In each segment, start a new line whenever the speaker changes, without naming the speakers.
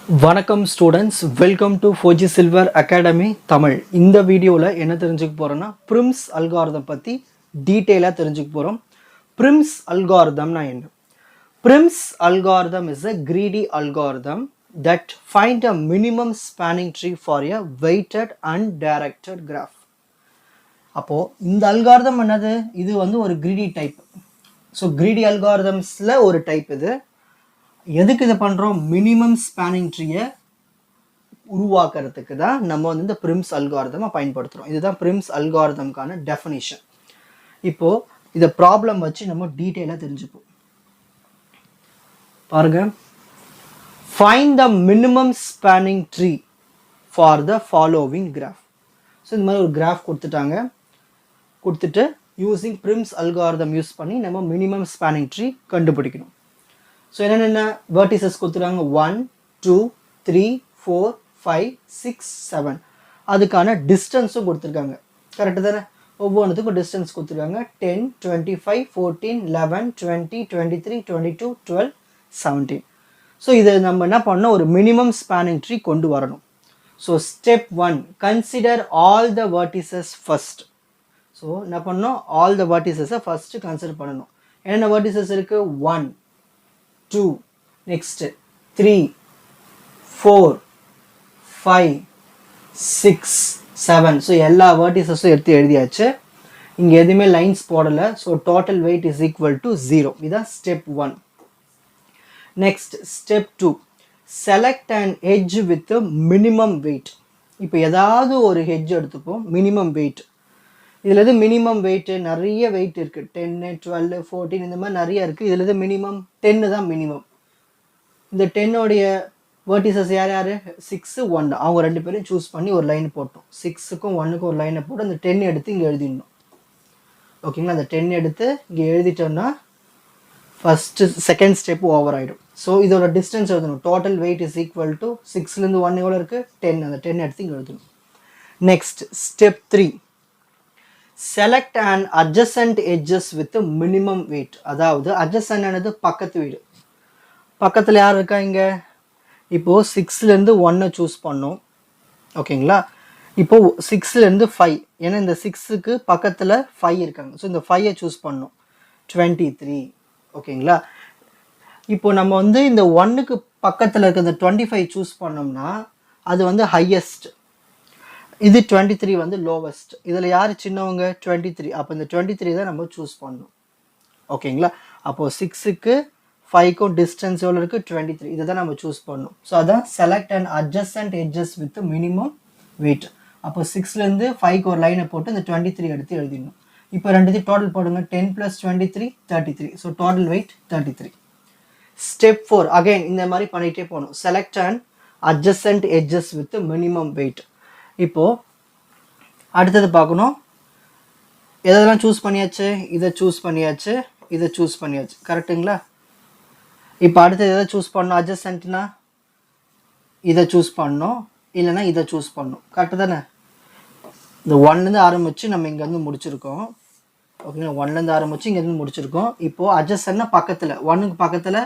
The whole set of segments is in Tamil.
வணக்கம் students, welcome to Fauji silver academy Tamil. இந்த வீடியோவில் என்ன தெரிஞ்சுக்க போகிறோன்னா ப்ரிம்ஸ் அல்காரிதம் பற்றி டீட்டெயிலாக தெரிஞ்சுக்க போகிறோம். ப்ரிம்ஸ் அல்காரிதம்னா என்ன? Prim's algorithm is a greedy algorithm that find a minimum spanning tree for a weighted and directed graph. அப்போது இந்த அல்காரிதம் என்னது? இது வந்து ஒரு greedy டைப். ஸோ greedy algorithmஸில் ஒரு டைப் இது. எதுக்கு இதை பண்ணுறோம்? மினிமம் ஸ்பேனிங் ட்ரீயை உருவாக்குறதுக்கு தான் நம்ம வந்து இந்த ப்ரிம்ஸ் அல்காரிதமை பயன்படுத்துகிறோம். இதுதான் ப்ரிம்ஸ் அல்காரிதம்கான டெஃபினிஷன். இப்போது இதை ப்ராப்ளம் வச்சு நம்ம டீட்டெயிலாக தெரிஞ்சுப்போம். பாருங்க, find the minimum spanning tree for the following graph. So இந்த மாதிரி ஒரு கிராஃப் கொடுத்துட்டு யூஸிங் ப்ரிம்ஸ் அல்காரிதம் யூஸ் பண்ணி நம்ம மினிமம் ஸ்பேனிங் ட்ரீ கண்டுபிடிக்கணும். ஸோ என்னென்ன வெர்டிசஸ் கொடுத்துருக்காங்க? 1 2 3 4 5 6 7. அதுக்கான டிஸ்டன்ஸும் கொடுத்துருக்காங்க. கரெக்டு தானே? ஒவ்வொன்றுத்துக்கும் டிஸ்டன்ஸ் கொடுத்துருக்காங்க. 10 25 14 11 20 23 22 12 17. ஸோ இதை நம்ம என்ன பண்ணோம்? ஒரு மினிமம் ஸ்பேனிங் ட்ரீ கொண்டு வரணும். So step 1, consider all the vertices first. So என்ன பண்ணணும்? ஆல் த வெர்டிசஸை ஃபர்ஸ்ட்டு கன்சிடர் பண்ணணும். என்னென்ன வெர்டிசஸ் இருக்குது? 1 2, next 3 4 5 6 7. ஸோ எல்லா வெர்டிசஸும் எடுத்து எழுதியாச்சு. இங்கே எதுவுமே லைன்ஸ் போடலை. So total weight is equal to 0. இதுதான் step 1. Next step 2, select and edge with minimum wait. இப்போ ஏதாவது ஒரு ஹெட்ஜ் எடுத்துப்போம். மினிமம் வெயிட் இதில் எது மினிமம் வெயிட்டு? நிறைய வெயிட் இருக்குது. 10 12 14 இந்த மாதிரி நிறைய இருக்குது. இதில் எது மினிமம்? 10 தான் மினிமம். இந்த 10 வெர்டிசஸ் யார் யார்? 6 1. அவங்க ரெண்டு பேரும் சூஸ் பண்ணி ஒரு லைன் போட்டோம். 6க்கும் 1க்கும் ஒரு லைனை போட்டு அந்த 10 எடுத்து இங்கே எழுதிடணும். ஓகேங்களா? அந்த 10 எடுத்து இங்கே எழுதிட்டோம்னா ஃபஸ்ட்டு செகண்ட் ஸ்டெப் ஓவர் ஆகிடும். ஸோ இதோட டிஸ்டன்ஸ் எழுதணும். Total weight is equal to 6லேருந்து 1 எவ்வளோ இருக்குது? 10. அந்த 10 எடுத்து இங்கே எழுதணும். Next step 3, select an adjacent edges with a minimum weight. அதாவது adjacent ஆனது பக்கத்து வீடு. பக்கத்தில் யார் இருக்கா? இங்கே இப்போது 6லேருந்து 1 சூஸ் பண்ணோம். ஓகேங்களா? இப்போது 6லேருந்து 5, ஏன்னா இந்த 6க்கு பக்கத்தில் 5 இருக்காங்க. ஸோ இந்த 5ஐ சூஸ் பண்ணோம். 23. ஓகேங்களா? இப்போ நம்ம வந்து இந்த 1க்கு பக்கத்தில் இருக்க இந்த 25 சூஸ் பண்ணோம்னா அது வந்து ஹையஸ்ட். இது 23 வந்து லோவஸ்ட். இதில் யார் சின்னவங்க? 23. அப்போ இந்த 23 தான் நம்ம சூஸ் பண்ணணும். ஓகேங்களா? அப்போது 6க்கு 5க்கும் டிஸ்டன்ஸ் எவ்வளோ இருக்குது? 23. இதை தான் நம்ம சூஸ் பண்ணணும். ஸோ அதான் select and அட்ஜஸ்டன்ட் edges with minimum wait. அப்போ 6லேருந்து 5க்கு ஒரு லைனை போட்டு இந்த 23 எடுத்து எழுதிடணும். இப்போ ரெண்டுத்தையும் டோட்டல் போடுங்க. 10 + 23 33. So total wait 33. Step 4, again இந்த மாதிரி பண்ணிகிட்டே போகணும். Select and அட்ஜஸ்டன்ட் edges with minimum wait. இப்போது அடுத்தது பார்க்கணும். எதெல்லாம் சூஸ் பண்ணியாச்சு? இதை சூஸ் பண்ணியாச்சு, இதை சூஸ் பண்ணியாச்சு. கரெக்டுங்களா? இப்போ அடுத்தது எதை சூஸ் பண்ணணும்? அட்ஜஸ்டன்ட்னா இதை சூஸ் பண்ணணும், இல்லைன்னா இதை சூஸ் பண்ணணும். கரெக்டு தானே? இந்த 1லேருந்து ஆரம்பித்து நம்ம இங்கேருந்து முடிச்சிருக்கோம். ஓகேங்களா? 1லேருந்து ஆரம்பித்து இங்கேருந்து முடிச்சிருக்கோம். இப்போது அட்ஜஸ்டன்ட்னா பக்கத்தில் 1க்கு பக்கத்தில்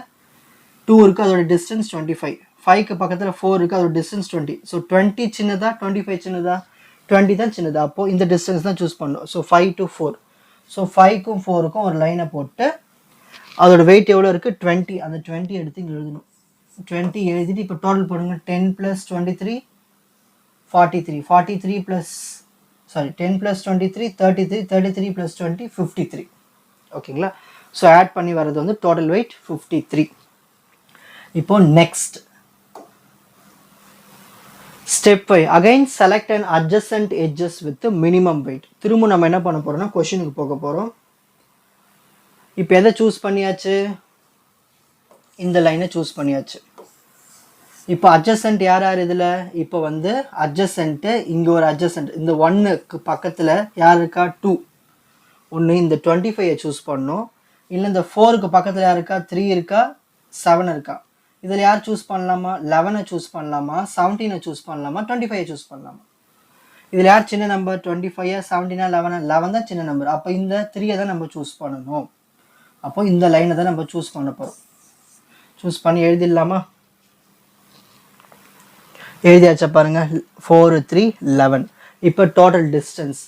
2 இருக்குது, அதோட டிஸ்டன்ஸ் 25. 5க்கு பக்கத்தில் 4 இருக்குது, அதோட டிஸ்டன்ஸ் 20. ஸோ 20 சின்னதா 25 சின்னதா? 20 தான் சின்னதா. அப்போது இந்த டிஸ்டன்ஸ் தான் சூஸ் பண்ணணும். So 5 to 4. ஸோ 5க்கும் 4க்கும் ஒரு லைனை போட்டு அதோட வெயிட் எவ்வளோ இருக்குது? 20. அந்த 20 எடுத்து இங்கே எழுதணும். 20 எழுதிட்டு இப்போ டோட்டல் போடுங்க. 10 + 23 43. 43 + 10 + 23 33. 33 + 20 53. ஓகேங்களா? ஸோ ஆட் பண்ணி வர்றது வந்து டோட்டல் வெயிட் 53. இப்போ next step 5, again select and அட்ஜஸ்டன்ட் edges with minimum wait. திரும்ப நம்ம என்ன பண்ண போகிறோம்னா கொஷினுக்கு போக போகிறோம். இப்போ எதை சூஸ் பண்ணியாச்சு? இந்த லைனை சூஸ் பண்ணியாச்சு. இப்போ அட்ஜஸ்டன்ட் யார் யார் இதில்? இப்போ வந்து அட்ஜஸ்டன்ட்டு இங்கே ஒரு அட்ஜஸ்டன்ட் இந்த 1க்கு பக்கத்தில் யார் இருக்கா? 2. ஒன்று இந்த 25ஐ சூஸ் பண்ணணும், இல்லை இந்த 4க்கு பக்கத்தில் யார் இருக்கா? 3 இருக்கா? 7 இருக்கா? இதில் யார் சூஸ் பண்ணலாமா? 11ஐ சூஸ் பண்ணலாமா? 17ஐ சூஸ் பண்ணலாமா? 25ஐ சூஸ் பண்ணலாமா? இதில் யார் சின்ன நம்பர்? 25 17 11? 11 தான் சின்ன நம்பர். அப்போ இந்த 3ஐ தான் நம்ம சூஸ் பண்ணணும். அப்போ இந்த லைனை தான் நம்ம சூஸ் பண்ண போகிறோம். சூஸ் பண்ணி எழுதிடலாமா? எழுதியாச்சா பாருங்கள், 4 3 11. இப்போ டோட்டல் டிஸ்டன்ஸ்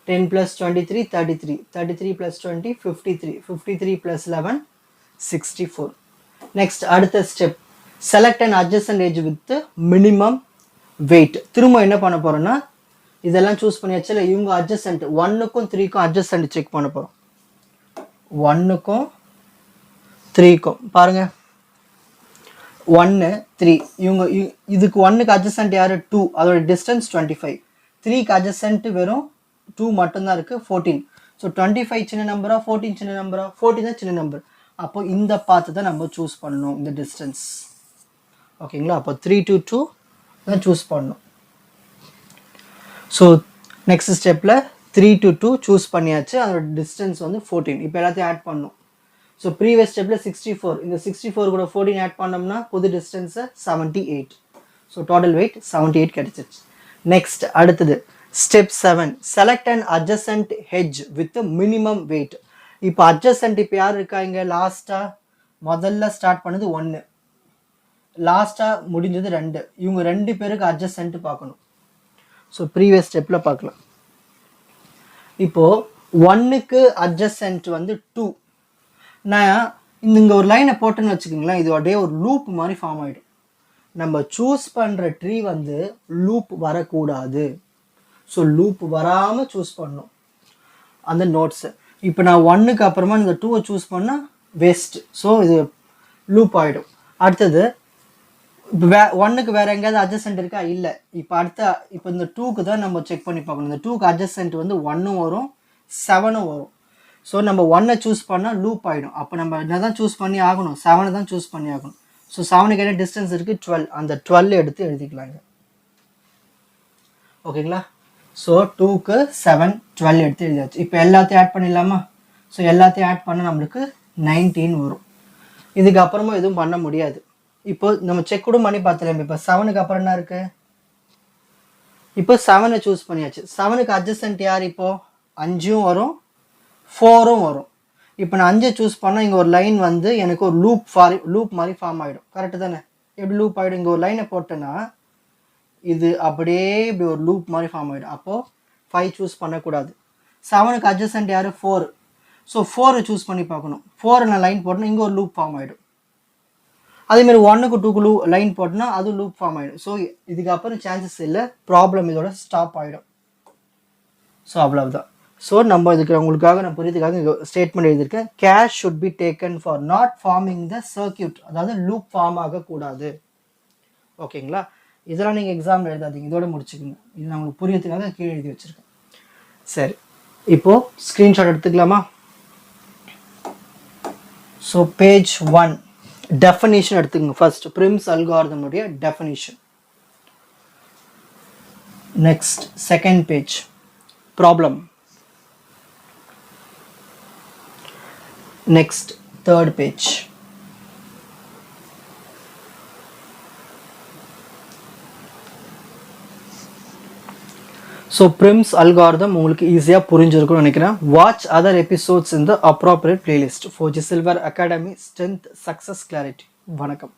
10 + 23 33, 33 + 20 53, 53 + 11 64. நெக்ஸ்ட் அடுத்த step, select and adjacent edge with minimum wait. திரும்ப என்ன பண்ண போகிறோன்னா இதெல்லாம் சூஸ் பண்ணியாச்சு இல்லை, இவங்க அட்ஜசன்ட் 1க்கும் 3க்கும் அட்ஜசன்ட் செக் பண்ண போகிறோம். 1க்கும் 3க்கும் பாருங்கள், 1 3 இவங்க இதுக்கு 1க்கு அட்ஜசன்ட் யார் 2, அதோட டிஸ்டன்ஸ் 25. 3க்கு அட்ஜசன்ட் வெறும் 2 மட்டும்தான் இருக்குது, 14. ஸோ 25 சின்ன நம்பரா 14 சின்ன நம்பரா? 14 தான் சின்ன நம்பர். அப்போ இந்த பார்த்து தான் நம்ம சூஸ் பண்ணணும் இந்த டிஸ்டன்ஸ். ஓகேங்களா? அப்போ 3 to 2 தான் சூஸ் பண்ணணும். ஸோ நெக்ஸ்ட் ஸ்டெப்பில் 3 to 2 சூஸ் பண்ணியாச்சு, அதோட டிஸ்டன்ஸ் வந்து 14. இப்போ எல்லாத்தையும் ஆட் பண்ணணும். ஸோ ப்ரீவியஸ் ஸ்டெப்பில் 64, இந்த 64 கூட 14 ஆட் பண்ணோம்னா புது டிஸ்டன்ஸை 78. ஸோ டோட்டல் வெயிட் 78 கிடைச்சிச்சு. நெக்ஸ்ட் அடுத்தது step 7, select and adjacent hedge with minimum wait. இப்போ அட்ஜசன்ட் இப்போ யார் இருக்காங்க? லாஸ்ட்டாக முதல்ல ஸ்டார்ட் பண்ணது 1, லாஸ்ட்டாக முடிஞ்சது 2. இவங்க 2 பேருக்கு அட்ஜசன்ட் பார்க்கணும். ஸோ ப்ரீவியஸ் ஸ்டெப்பில் பார்க்கலாம். இப்போது 1க்கு அட்ஜசன்ட் வந்து 2. நான் இங்கே ஒரு லைனை போட்டேன்னு வச்சுக்கோங்களேன், இது அப்படியே ஒரு லூப் மாதிரி ஃபார்ம் ஆகிடும். நம்ம சூஸ் பண்ணுற ட்ரீ வந்து லூப் வரக்கூடாது. ஸோ லூப் வராமல் சூஸ் பண்ணணும் அந்த நோட்ஸை. இப்போ நான் 1க்கு அப்புறமா இந்த 2வை சூஸ் பண்ணால் வேஸ்ட். ஸோ இது லூப் ஆகிடும். அடுத்தது இப்போ 1க்கு வேறு எங்கேயாவது அட்ஜசன்ட் இருக்கா? இல்லை. இப்போ இந்த 2க்கு தான் நம்ம செக் பண்ணி பார்க்கணும். இந்த 2க்கு அட்ஜசன்ட் வந்து 1ம் வரும் 7ம் வரும். ஸோ நம்ம 1ஐ சூஸ் பண்ணால் லூப் ஆகிடும். அப்போ நம்ம என்ன தான் சூஸ் பண்ணி ஆகணும்? 7 தான் சூஸ் பண்ணி ஆகணும். ஸோ 7க்கு என்ன டிஸ்டன்ஸ் இருக்குது? 12. அந்த 12 எடுத்து எழுதிக்கலாங்க. ஓகேங்களா? ஸோ 2க்கு 7 12 எடுத்து எழுதியாச்சு. இப்போ எல்லாத்தையும் ஆட் பண்ணிடலாமா? ஸோ எல்லாத்தையும் ஆட் பண்ணால் நம்மளுக்கு 19 வரும். இதுக்கப்புறமா எதுவும் பண்ண முடியாது. இப்போ நம்ம செக் கூட பண்ணி பார்த்துலாம். இப்போ 7க்கு அப்புறம் என்ன இருக்குது? இப்போ 7ஐ சூஸ் பண்ணியாச்சு. 7க்கு அட்ஜசன்ட் யார்? இப்போது 5ம் வரும் 4ம் வரும். இப்போ நான் 5ஐ சூஸ் பண்ணால் இங்கே ஒரு லைன் வந்து எனக்கு ஒரு லூப் மாதிரி ஃபார்ம் ஆகிடும். கரெக்டு தானே? எப்படி லூப் ஆகிடும்? இங்கே ஒரு லைனை போட்டேன்னா இது அப்படியே இப்படி ஒரு லூப் மாதிரி ஃபார்ம் ஆகிடும். அப்போது 5 சூஸ் பண்ணக்கூடாது. 7க்கு அட்ஜசன்ட் யார்? 4. ஸோ 4ஐ சூஸ் பண்ணி பார்க்கணும். 4 நான் லைன் போட்டேன்னா இங்கே ஒரு லூப் ஃபார்ம் ஆகிடும். அதேமாதிரி 1க்கு 2க்கு லைன் போட்டோன்னா அது லூப் ஃபார்ம் ஆகிடும். ஸோ இதுக்கப்புறம் சான்சஸ் இல்லை, ப்ராப்ளம் இதோட ஸ்டாப் ஆகிடும். ஸோ அவ்வளவுதான். ஸோ நம்ம இதுக்கு உங்களுக்காக நான் புரியுதுக்காக ஸ்டேட்மெண்ட் எழுதியிருக்கேன். Care should be taken for not farming the circuit, அதாவது லூப் ஃபார்ம் ஆகக்கூடாது. ஓகேங்களா? இதெல்லாம் நீங்கள் எக்ஸாம் எழுதாதீங்க, இதோட முடிச்சுக்கோங்க. இது நான் உங்களுக்கு புரியறதுக்காக கீழே எழுதி வச்சுருக்கேன். சரி, இப்போது ஸ்க்ரீன்ஷாட் எடுத்துக்கலாமா? ஸோ பேஜ் 1 டெஃபினிஷன் எடுத்துக்கங்க. ஃபர்ஸ்ட் பிரிம்ஸ் அல்காரிதமுடைய definition. Next second page problem. Next third page. So Prim's algorithm உங்களுக்கு ஈஸியா புரிஞ்சிருக்கும்னு நினைக்கிறேன். Watch other episodes in the appropriate playlist. Fuji Silver Academy Strength Success Clarity. வணக்கம்.